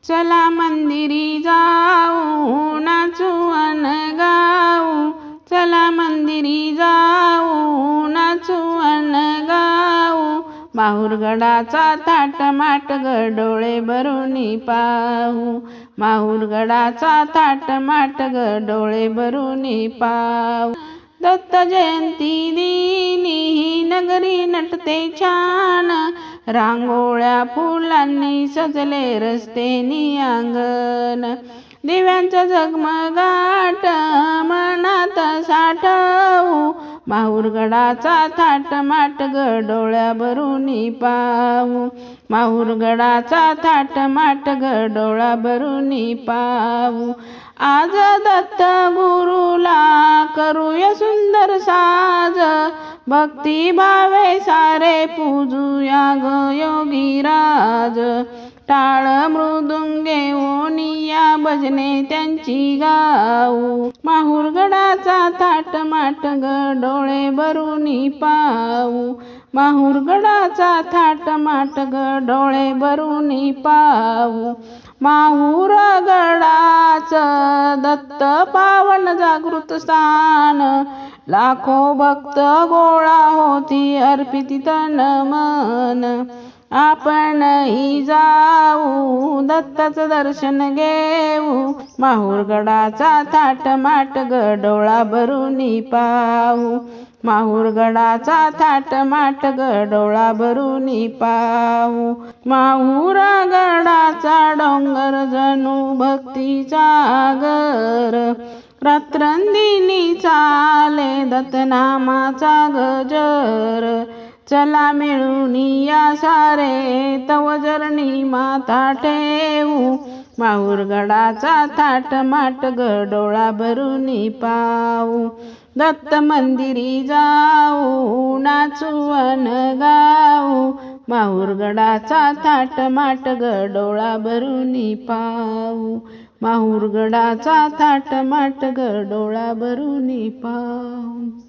चला मंदिरी जाऊ नाचू अन गाऊ, चला मंदिरी जाऊ नाचू अन गाऊ, माहुरगडाचा थाटमाट ग डोळे भरूनी पाहू, माहुरगडाचा थाटमाट ग डोळे भरूनी पाहू। दत्त जयंती दिनी ही नगरी नटते छान, रांगोळ्या फुलांनी सजले रस्ते नि अंगण, दिव्यांचा झगमगाट मनात साठवू, माहुरगडाचा थाटमाट ग डोळ्या भरूनी पाहू, माहुरगडाचा थाटमाट ग डोळा भरूनी पाहू। आज दत्त गुरुला करूया सुंदर साज, भक्ती भावे सारे पूजूया ग योगीराज, टाळ मृदुंगे ओनिया भजने त्यांची गाऊ, माहुरगडाचा थाटमाट ग डोळे भरूनी पाहू, माहुरगडाचा थाटमाट ग डोळे भरूनी पाहू। माहुरगडाचं दत्त पावन जागृत स्थान, लाखो भक्त गोळा होती अर्पिती तन मन, आपणही जाऊ दत्ताचं दर्शन घेऊ, माहुरगडाचा थाटमाट ग डोळा भरूनी पाहू, माहुरगडाचा थाटमाट ग डोळा भरूनी पाहू। माहुरगडाचा डोंगर जणू भक्तीचा घर, रात्रंदिनी चाले दत्तनामाचा गजर, चला मिळूनी या सारे तव चरणी माथा ठेवू, माहुरगडाचा थाटमाट ग डोळा भरूनी पाहू, दत्त मंदिरी जाऊ नाचू अन गाऊ, माहुरगडाचा थाटमाट ग डोळा भरूनी पाहू, माहुरगडाचा थाटमाट ग डोळा भरूनी पाहू।